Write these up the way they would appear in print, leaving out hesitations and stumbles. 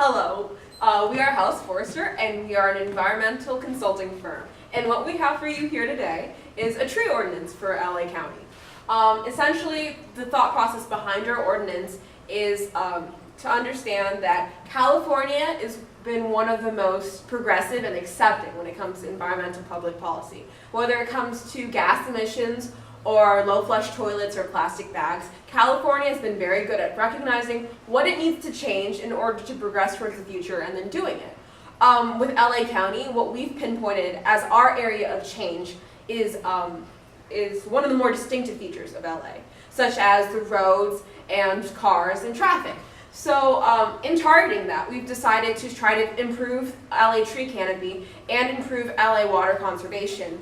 Hello, we are House Forrester, and we are an environmental consulting firm. And what we have for you here today is a tree ordinance for LA County. Essentially, the thought process behind our ordinance is to understand that California has been one of the most progressive and accepting when it comes to environmental public policy. Whether it comes to gas emissions or low flush toilets or plastic bags, California has been very good at recognizing what it needs to change in order to progress towards the future and then doing it. With LA County, what we've pinpointed as our area of change is one of the more distinctive features of LA, such as the roads and cars and traffic. So in targeting that, we've decided to try to improve LA tree canopy and improve LA water conservation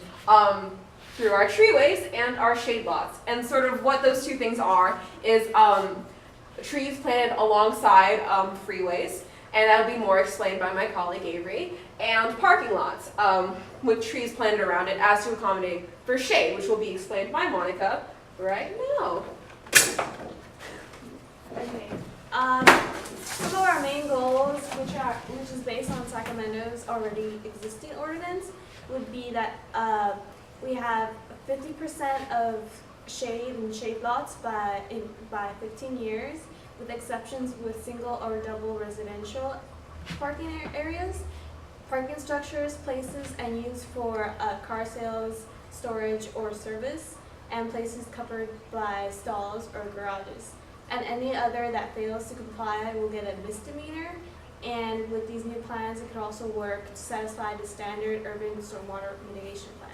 through our treeways and our shade lots. And sort of what those two things are is trees planted alongside freeways, and that'll be more explained by my colleague Avery, and parking lots with trees planted around it as to accommodate for shade, which will be explained by Monica right now. Okay. Some of our main goals, which is based on Sacramento's already existing ordinance, would be that we have 50% of shade and shade lots by 15 years, with exceptions with single or double residential parking areas, parking structures, places and use for car sales, storage or service, and places covered by stalls or garages. And any other that fails to comply will get a misdemeanor. And with these new plans, it could also work to satisfy the standard urban stormwater mitigation plan.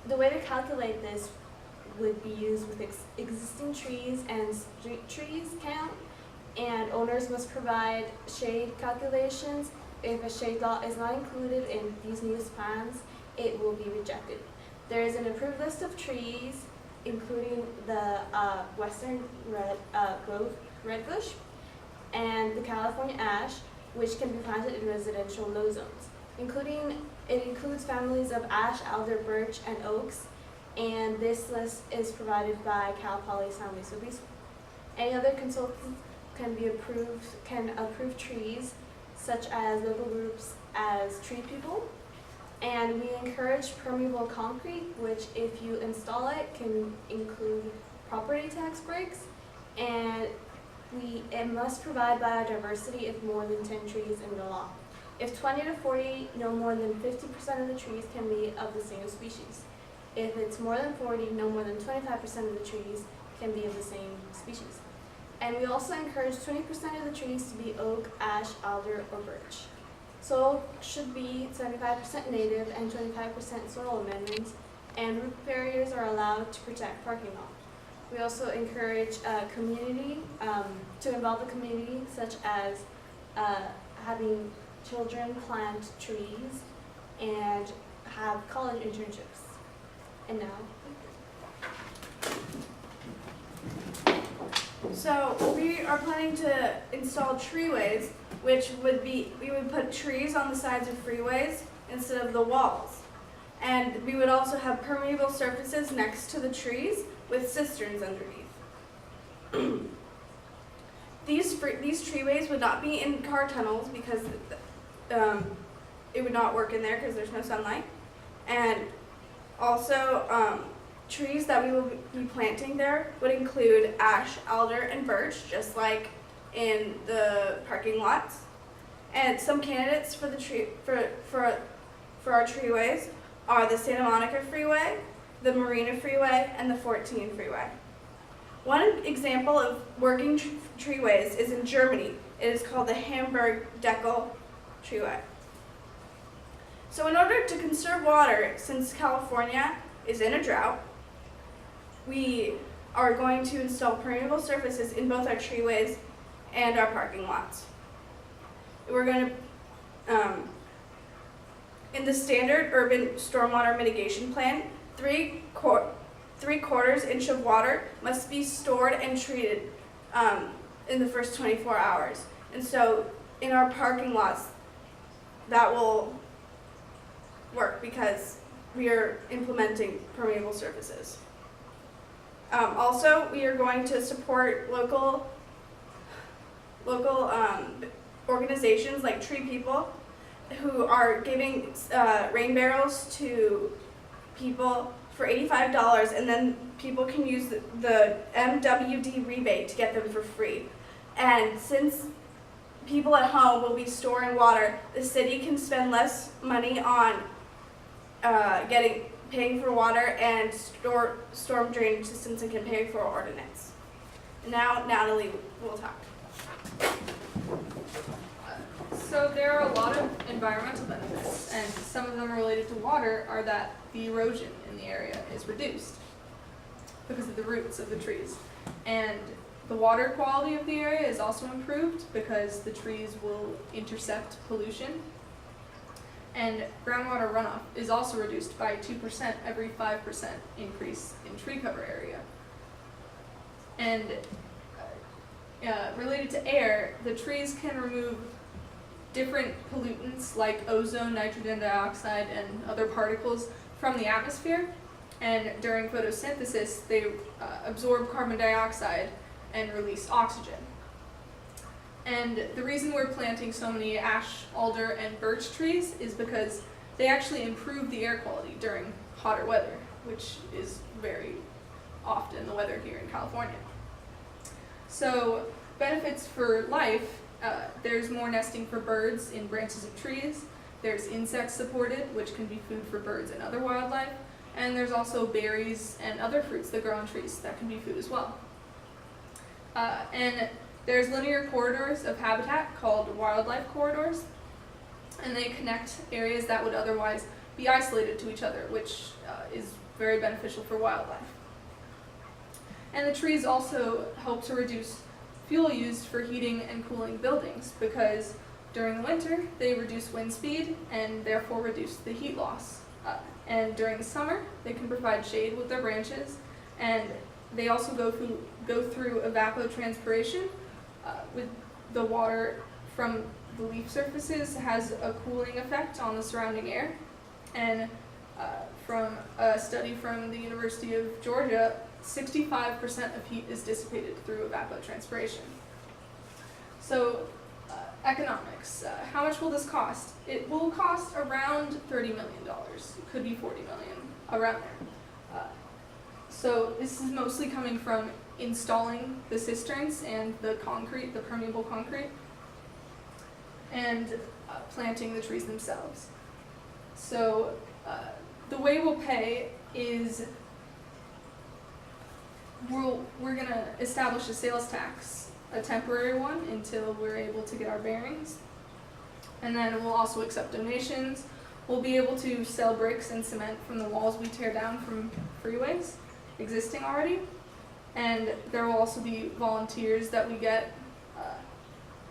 The way to calculate this would be used with existing trees and street trees count, and owners must provide shade calculations. If a shade lot is not included in these new plans, it will be rejected. There is an approved list of trees, including the western redbush and the California ash, which can be planted in residential low zones. It includes families of ash, alder, birch, and oaks, and this list is provided by Cal Poly San Luis Obispo. Any other consultants can approve trees, such as local groups as tree people. And we encourage permeable concrete, which if you install it can include property tax breaks, and it must provide biodiversity if more than 10 trees in the lot. If 20 to 40, no more than 50% of the trees can be of the same species. If it's more than 40, no more than 25% of the trees can be of the same species. And we also encourage 20% of the trees to be oak, ash, alder, or birch. Soil should be 75% native and 25% soil amendments, and roof barriers are allowed to protect parking lot. We also encourage community to involve the community, such as having children plant trees and have college internships. And now. So we are planning to install treeways, which would be, we would put trees on the sides of freeways instead of the walls. And we would also have permeable surfaces next to the trees with cisterns underneath. These treeways would not be in car tunnels because it would not work in there because there's no sunlight. And also, trees that we will be planting there would include ash, alder, and birch, just like in the parking lots. And some candidates for the for our treeways are the Santa Monica Freeway, the Marina Freeway, and the 14 Freeway. One example of working treeways is in Germany. It is called the Hamburg-Deckel Treeway. So in order to conserve water, since California is in a drought, we are going to install permeable surfaces in both our treeways and our parking lots. We're going to, in the standard urban stormwater mitigation plan, 3/4 inch of water must be stored and treated in the first 24 hours. And so in our parking lots, that will work because we are implementing permeable surfaces. Also, we are going to support local organizations like Tree People who are giving rain barrels to people for $85, and then people can use the MWD rebate to get them for free. And since people at home will be storing water, the city can spend less money on paying for water and storm drainage systems and can pay for ordinance. Now Natalie will talk. So there are a lot of environmental benefits, and some of them related to water are that the erosion in the area is reduced because of the roots of the trees. And the water quality of the area is also improved because the trees will intercept pollution. And groundwater runoff is also reduced by 2% every 5% increase in tree cover area. And related to air, the trees can remove different pollutants like ozone, nitrogen dioxide, and other particles from the atmosphere. And during photosynthesis, they absorb carbon dioxide and release oxygen. And the reason we're planting so many ash, alder, and birch trees is because they actually improve the air quality during hotter weather, which is very often the weather here in California. So benefits for life, there's more nesting for birds in branches of trees, there's insect supported, which can be food for birds and other wildlife, and there's also berries and other fruits that grow on trees that can be food as well. And there's linear corridors of habitat called wildlife corridors, and they connect areas that would otherwise be isolated to each other, which is very beneficial for wildlife. And the trees also help to reduce fuel used for heating and cooling buildings because during the winter they reduce wind speed and therefore reduce the heat loss. And during the summer they can provide shade with their branches, and they also go through evapotranspiration with the water from the leaf surfaces has a cooling effect on the surrounding air. And from a study from the University of Georgia, 65% of heat is dissipated through evapotranspiration. So economics, how much will this cost? It will cost around $30 million, it could be $40 million, around there. So this is mostly coming from installing the cisterns and the concrete, the permeable concrete, and planting the trees themselves. So the way we'll pay is we're going to establish a sales tax, a temporary one until we're able to get our bearings, and then we'll also accept donations. We'll be able to sell bricks and cement from the walls we tear down from freeways existing already, and there will also be volunteers that we get,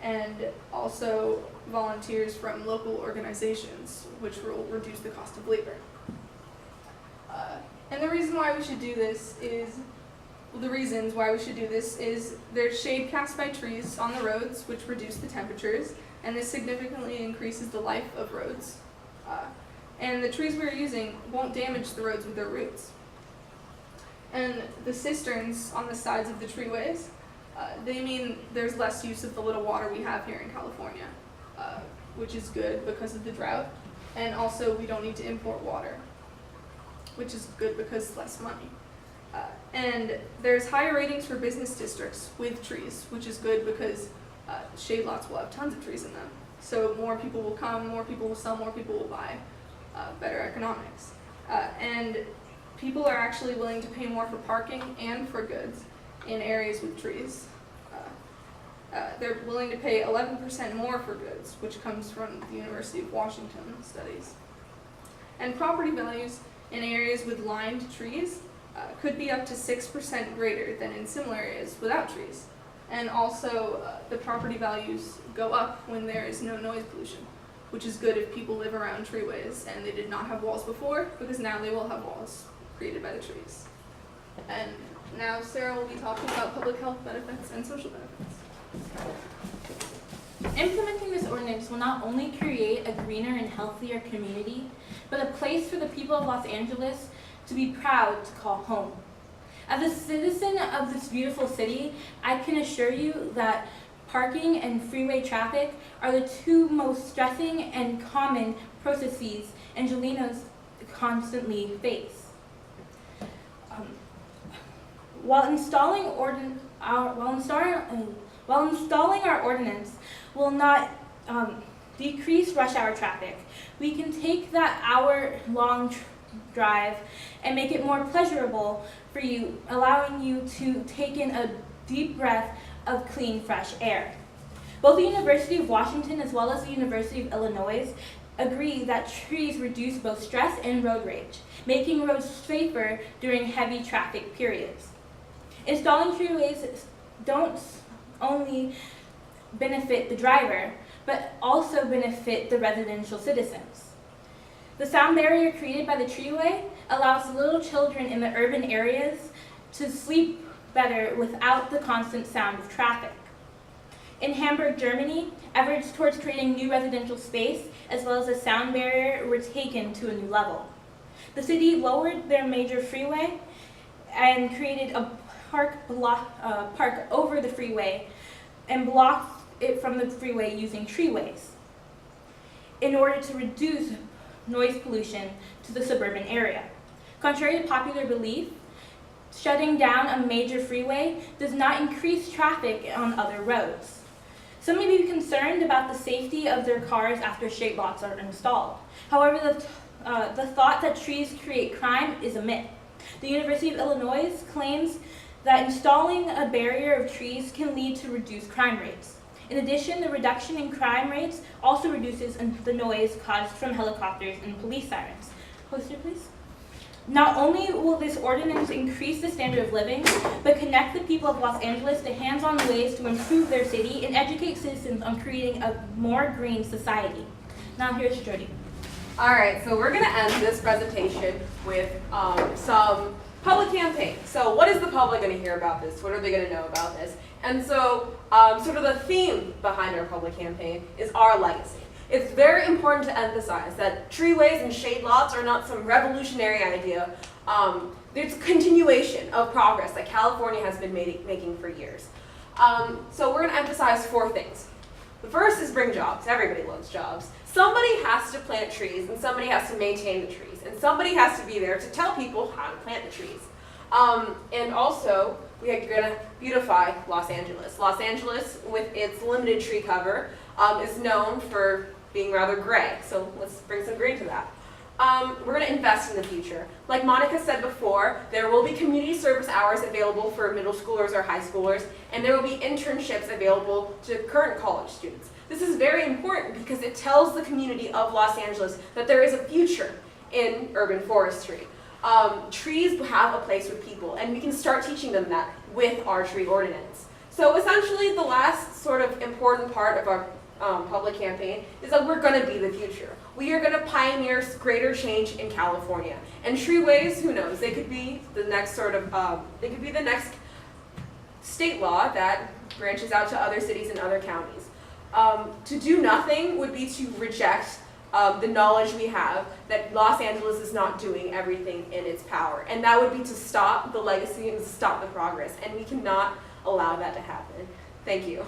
and also volunteers from local organizations, which will reduce the cost of labor. And the reason why we should do this is, there's shade cast by trees on the roads, which reduce the temperatures, and this significantly increases the life of roads. And the trees we're using won't damage the roads with their roots. And the cisterns on the sides of the treeways, they mean there's less use of the little water we have here in California, which is good because of the drought. And also we don't need to import water, which is good because less money. And there's higher ratings for business districts with trees, which is good because shade lots will have tons of trees in them. So more people will come, more people will sell, more people will buy, better economics. And people are actually willing to pay more for parking and for goods in areas with trees. They're willing to pay 11% more for goods, which comes from the University of Washington studies. And property values in areas with lined trees could be up to 6% greater than in similar areas without trees. And also, the property values go up when there is no noise pollution, which is good if people live around treeways and they did not have walls before, because now they will have walls created by the trees. And now Sarah will be talking about public health benefits and social benefits. Implementing this ordinance will not only create a greener and healthier community, but a place for the people of Los Angeles to be proud to call home. As a citizen of this beautiful city, I can assure you that parking and freeway traffic are the two most stressing and common processes Angelinos constantly face. While installing our ordinance will not decrease rush hour traffic, we can take that hour-long drive and make it more pleasurable for you, allowing you to take in a deep breath of clean, fresh air. Both the University of Washington as well as the University of Illinois agree that trees reduce both stress and road rage, making roads safer during heavy traffic periods. Installing treeways don't only benefit the driver, but also benefit the residential citizens. The sound barrier created by the treeway allows little children in the urban areas to sleep better without the constant sound of traffic. In Hamburg, Germany, efforts towards creating new residential space as well as a sound barrier were taken to a new level. The city lowered their major freeway and created a park over the freeway and blocked it from the freeway using treeways in order to reduce noise pollution to the suburban area. Contrary to popular belief, shutting down a major freeway does not increase traffic on other roads. Some may be concerned about the safety of their cars after shade lots are installed. However, the thought that trees create crime is a myth. The University of Illinois claims that installing a barrier of trees can lead to reduced crime rates. In addition, the reduction in crime rates also reduces the noise caused from helicopters and police sirens. Poster, please. Not only will this ordinance increase the standard of living, but connect the people of Los Angeles to hands-on ways to improve their city and educate citizens on creating a more green society. Now here's Jody. All right, so we're going to end this presentation with some public campaign. So what is the public going to hear about this? What are they going to know about this? And so sort of the theme behind our public campaign is our legacy. It's very important to emphasize that treeways and shade lots are not some revolutionary idea. It's a continuation of progress that California has been making for years. So we're going to emphasize 4 things. The first is bring jobs. Everybody loves jobs. Somebody has to plant trees, and somebody has to maintain the trees, and somebody has to be there to tell people how to plant the trees. And also, we are going to beautify Los Angeles. Los Angeles, with its limited tree cover, is known for being rather gray, so let's bring some green to that. We're going to invest in the future. Like Monica said before, there will be community service hours available for middle schoolers or high schoolers, and there will be internships available to current college students. This is very important because it tells the community of Los Angeles that there is a future in urban forestry. Trees have a place with people, and we can start teaching them that with our tree ordinance. So essentially, the last sort of important part of our public campaign is that we're going to be the future. We are going to pioneer greater change in California. And treeways, who knows? They could be the next they could be the next state law that branches out to other cities and other counties. To do nothing would be to reject the knowledge we have that Los Angeles is not doing everything in its power. And that would be to stop the legacy and to stop the progress. And we cannot allow that to happen. Thank you.